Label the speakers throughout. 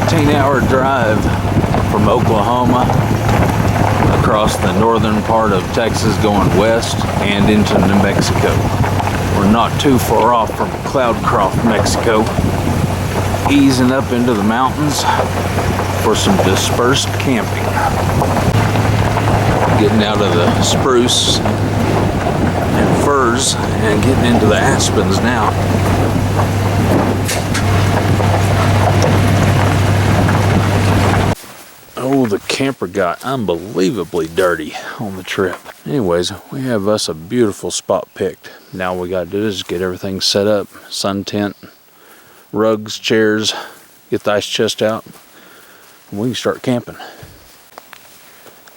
Speaker 1: 18-hour drive from Oklahoma across the northern part of Texas going west and into New Mexico. We're not too far off from Cloudcroft, Mexico, easing up into the mountains for some dispersed camping. Getting out of the spruce and firs and getting into the aspens now. Oh, the camper got unbelievably dirty on the trip. Anyways, we have us a beautiful spot picked. Now all we gotta do is get everything set up. Sun tent, rugs, chairs, get the ice chest out, and we can start camping.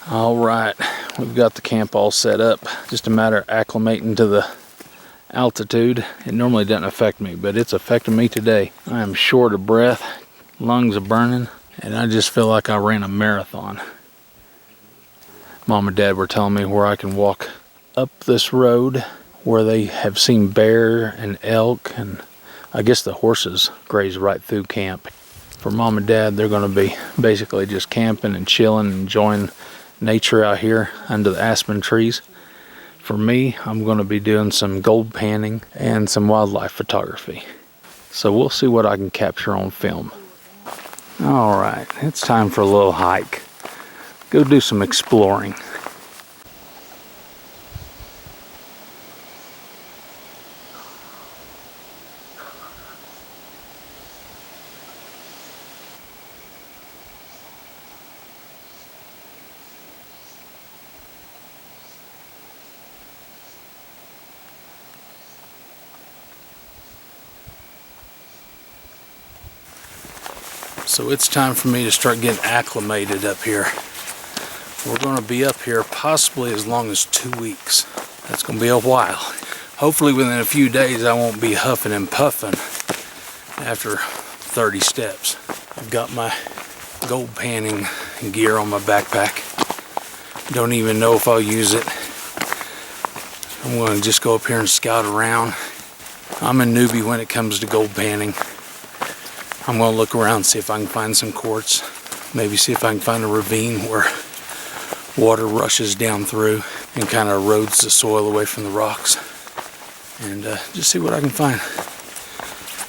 Speaker 1: All right, we've got the camp all set up. Just a matter of acclimating to the altitude. It normally doesn't affect me, but it's affecting me today. I am short of breath, lungs are burning, and I just feel like I ran a marathon. Mom and Dad were telling me where I can walk up this road where they have seen bear and elk, and I guess the horses graze right through camp. For Mom and Dad, they're going to be basically just camping and chilling, enjoying nature out here under the aspen trees. For me, I'm going to be doing some gold panning and some wildlife photography. So we'll see what I can capture on film. All right, it's time for a little hike. Go do some exploring. So it's time for me to start getting acclimated up here. We're going to be up here possibly as long as 2 weeks. That's going to be a while. Hopefully within a few days I won't be huffing and puffing after 30 steps. I've got my gold panning gear on my backpack. Don't even know if I'll use it. I'm going to just go up here and scout around. I'm a newbie when it comes to gold panning. I'm going to look around, see if I can find some quartz. Maybe see if I can find a ravine where water rushes down through and kind of erodes the soil away from the rocks. And just see what I can find.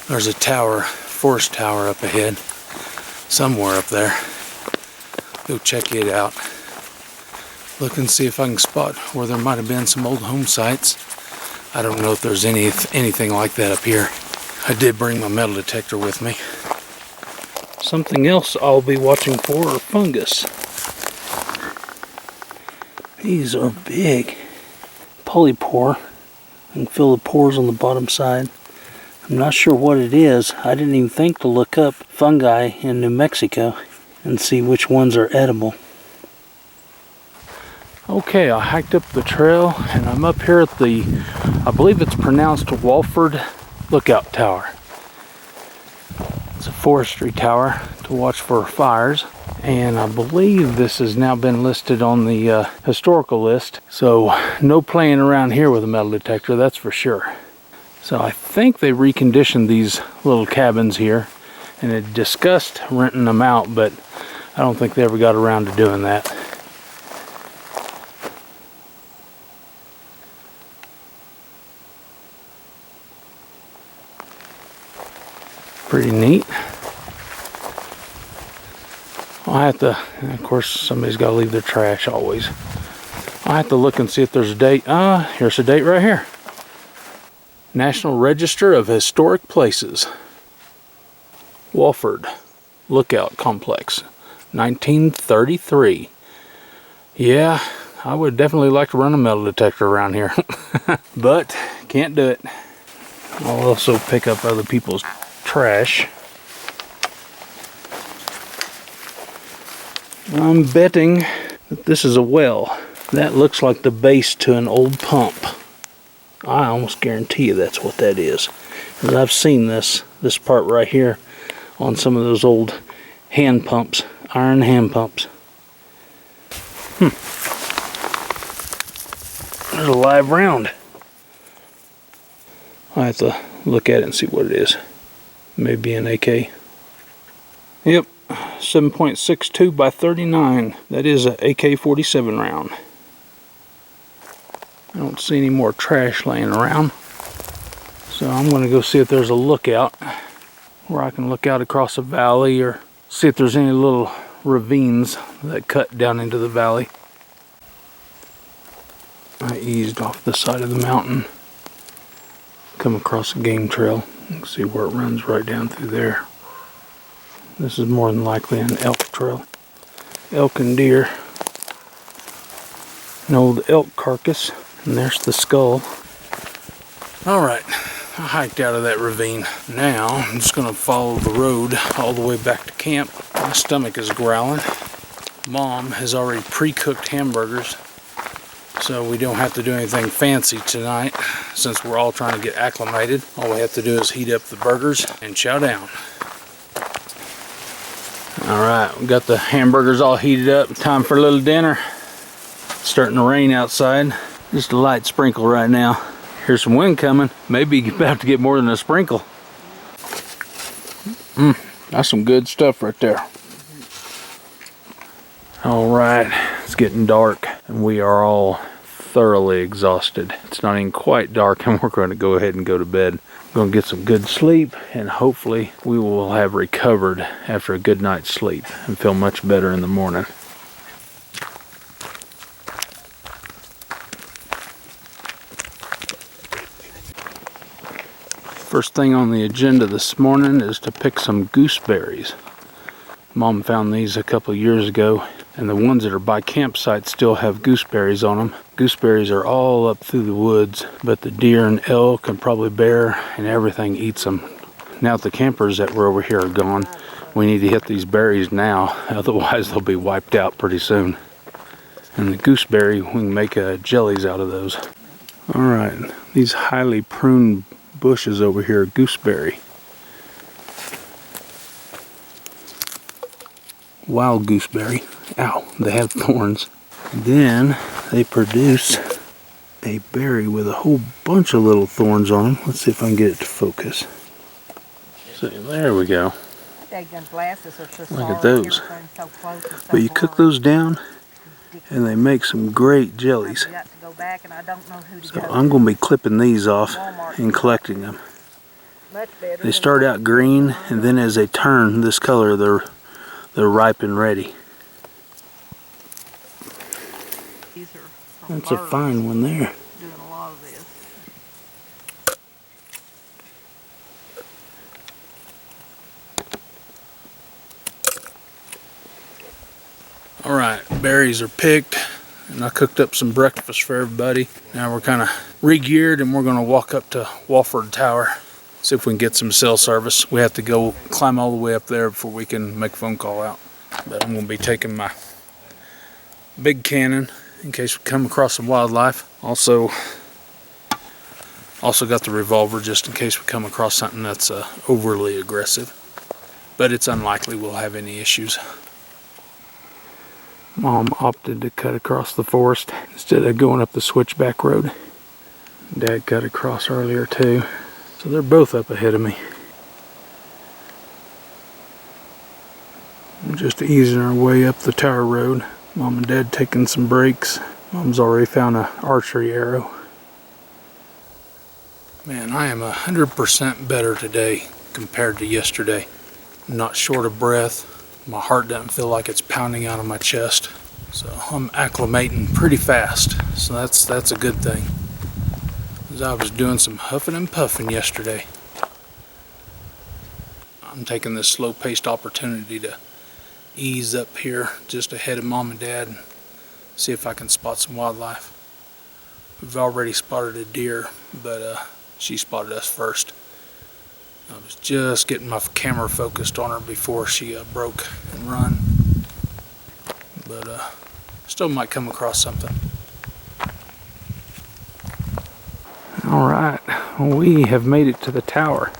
Speaker 1: There's a tower, forest tower up ahead. Somewhere up there. Go check it out. Look and see if I can spot where there might have been some old home sites. I don't know if there's anything like that up here. I did bring my metal detector with me. Something else I'll be watching for are fungus. These are big. Polypore. I can feel the pores on the bottom side. I'm not sure what it is. I didn't even think to look up fungi in New Mexico and see which ones are edible. Okay, I hiked up the trail and I'm up here at the, I believe it's pronounced Walford Lookout Tower. It's a forestry tower to watch for fires, and I believe this has now been listed on the historical list, so no playing around here with a metal detector, that's for sure. So I think they reconditioned these little cabins here and had discussed renting them out, but I don't think they ever got around to doing that. Pretty neat. I have to, of course, somebody's got to leave their trash always. I have to look and see if there's a date. Here's a date right here. National Register of Historic Places. Walford Lookout Complex, 1933. Yeah, I would definitely like to run a metal detector around here, but can't do it. I'll also pick up other people's trash. I'm betting that this is a well. That looks like the base to an old pump. I almost guarantee you that's what that is. Because I've seen this part right here on some of those old hand pumps, iron hand pumps. There's a live round. I have to look at it and see what it is. Maybe an AK. Yep, 7.62 by 39. That is an AK-47 round. I don't see any more trash laying around. So I'm going to go see if there's a lookout where I can look out across a valley or see if there's any little ravines that cut down into the valley. I eased off the side of the mountain, come across a game trail. You can see where it runs right down through there. This is more than likely an elk trail. Elk and deer. An old elk carcass, and there's the skull. Alright, I hiked out of that ravine. Now I'm just going to follow the road all the way back to camp. My stomach is growling. Mom has already pre-cooked hamburgers, so we don't have to do anything fancy tonight since we're all trying to get acclimated. All we have to do is heat up the burgers and chow down. Alright, we got the hamburgers all heated up. Time for a little dinner. It's starting to rain outside. Just a light sprinkle right now. Here's some wind coming. Maybe about to get more than a sprinkle. That's some good stuff right there. Alright, it's getting dark and we are all thoroughly exhausted. It's not even quite dark and we're going to go ahead and go to bed. Going to get some good sleep and hopefully we will have recovered after a good night's sleep and feel much better in the morning. First thing on the agenda this morning is to pick some gooseberries. Mom found these a couple of years ago, and the ones that are by campsites still have gooseberries on them. Gooseberries are all up through the woods, but the deer and elk and probably bear and everything eats them. Now that the campers that were over here are gone, we need to hit these berries now, otherwise they'll be wiped out pretty soon. And the gooseberry, we can make jellies out of those. Alright, these highly pruned bushes over here are gooseberry. Wild gooseberry. Ow, they have thorns. Then they produce a berry with a whole bunch of little thorns on them. Let's see if I can get it to focus. So there we go. Look at those. But you cook those down and they make some great jellies. So I'm going to be clipping these off and collecting them. They start out green and then as they turn this color they're ripe and ready. That's a fine one there. Alright, berries are picked and I cooked up some breakfast for everybody. Now we're kind of re-geared and we're going to walk up to Walford Tower. See if we can get some cell service. We have to go climb all the way up there before we can make a phone call out. But I'm going to be taking my big cannon in case we come across some wildlife. Also got the revolver just in case we come across something that's overly aggressive. But it's unlikely we'll have any issues. Mom opted to cut across the forest instead of going up the switchback road. Dad cut across earlier too. So they're both up ahead of me. We're just easing our way up the tower road. Mom and Dad taking some breaks. Mom's already found an archery arrow. Man, I am 100% better today compared to yesterday. I'm not short of breath. My heart doesn't feel like it's pounding out of my chest. So I'm acclimating pretty fast. So that's a good thing. I was doing some huffing and puffing yesterday. I'm taking this slow-paced opportunity to ease up here just ahead of Mom and Dad and see if I can spot some wildlife. We've already spotted a deer, but she spotted us first. I was just getting my camera focused on her before she broke and run. But still might come across something. Alright, we have made it to the tower.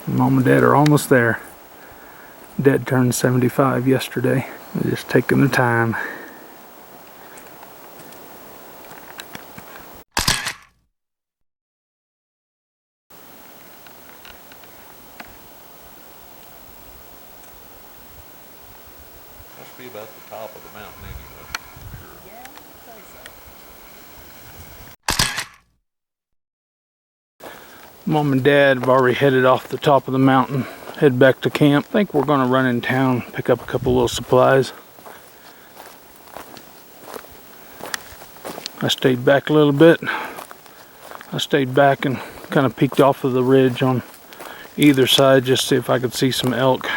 Speaker 1: Mom and Dad are almost there. Dad turned 75 yesterday. They're just taking their time.
Speaker 2: must be about the top of the mountain anyway.
Speaker 3: Yeah, I think so.
Speaker 1: Mom and Dad have already headed off the top of the mountain, head back to camp. I think we're gonna run in town, pick up a couple little supplies. I stayed back a little bit. I stayed back and kind of peeked off of the ridge on either side just to see if I could see some elk.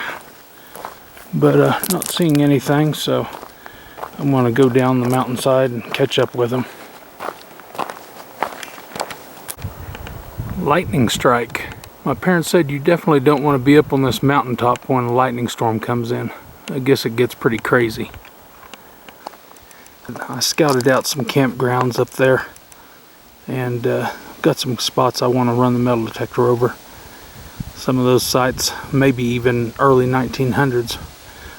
Speaker 1: But not seeing anything, so I'm gonna go down the mountainside and catch up with them. Lightning strike. My parents said you definitely don't want to be up on this mountaintop when a lightning storm comes in. I guess it gets pretty crazy. I scouted out some campgrounds up there and got some spots I want to run the metal detector over. Some of those sites, maybe even early 1900s.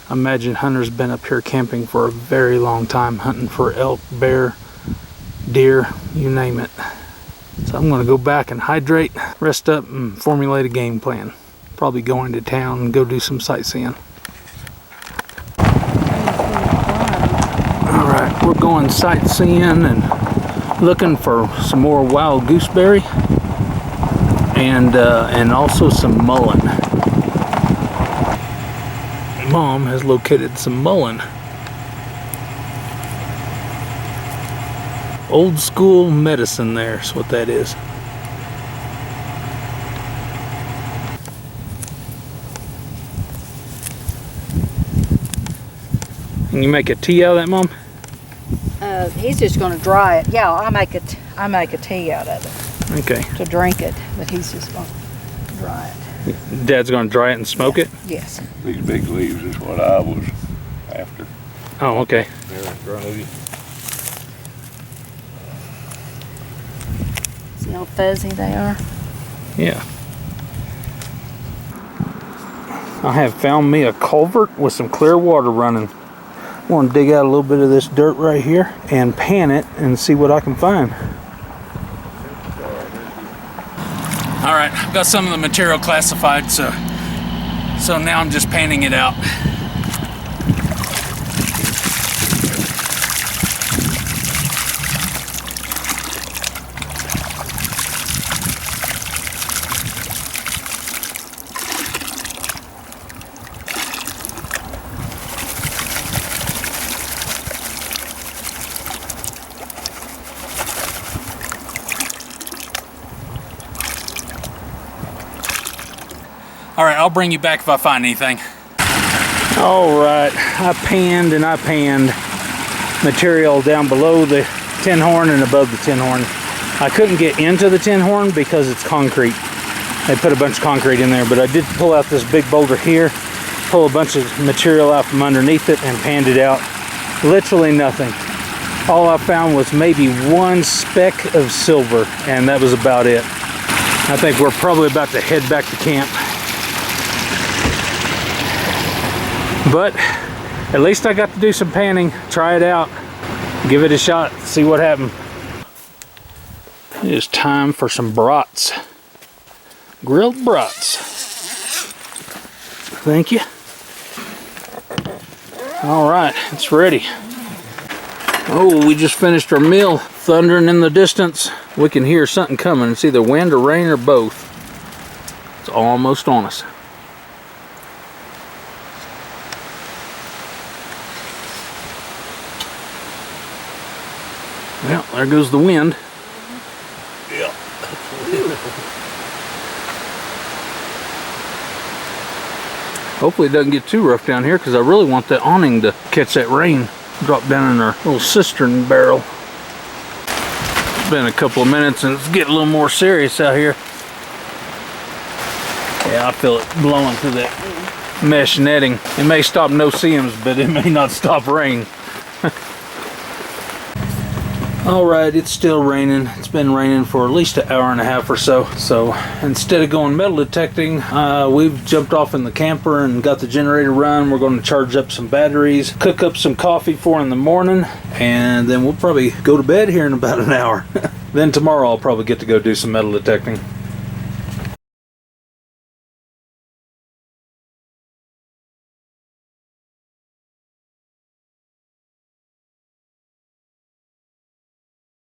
Speaker 1: I imagine hunters been up here camping for a very long time, hunting for elk, bear, deer, you name it. So I'm going to go back and hydrate, rest up, and formulate a game plan. Probably go into town and go do some sightseeing. Alright, we're going sightseeing and looking for some more wild gooseberry and also some mullein. Mom has located some mullein. Old school medicine, there's what that is. Can you make a tea out of that, Mom?
Speaker 3: He's just going to dry it. Yeah, I make a tea out of it.
Speaker 1: Okay.
Speaker 3: To drink it, but he's just going to dry it.
Speaker 1: Dad's going to dry it and smoke it?
Speaker 3: Yes.
Speaker 2: These big leaves is what I was after.
Speaker 1: Oh, okay.
Speaker 2: They're dry.
Speaker 3: See how fuzzy they are?
Speaker 1: Yeah. I have found me a culvert with some clear water running. I want to dig out a little bit of this dirt right here and pan it and see what I can find. All right, I've got some of the material classified, so now I'm just panning it out. All right, I'll bring you back if I find anything. All right, I panned and I panned material down below the tin horn and above the tin horn. I couldn't get into the tin horn because it's concrete. They put a bunch of concrete in there, but I did pull out this big boulder here, pull a bunch of material out from underneath it and panned it out. Literally nothing. All I found was maybe one speck of silver, and that was about it. I think we're probably about to head back to camp. But at least I got to do some panning, try it out, give it a shot, see what happened. It is time for some brats. Grilled brats. Thank you. All right, it's ready. Oh, we just finished our meal. Thundering in the distance. We can hear something coming. It's either wind or rain or both. It's almost on us. Well, there goes the wind. Yeah. Hopefully it doesn't get too rough down here because I really want that awning to catch that rain. Drop down in our little cistern barrel. It's been a couple of minutes and it's getting a little more serious out here. Yeah, I feel it blowing through that mesh netting. It may stop no-see-ums, but it may not stop rain. Alright, it's still raining. It's been raining for at least an hour and a half or so. So instead of going metal detecting, we've jumped off in the camper and got the generator run. We're going to charge up some batteries, cook up some coffee for in the morning, and then we'll probably go to bed here in about an hour. Then tomorrow I'll probably get to go do some metal detecting.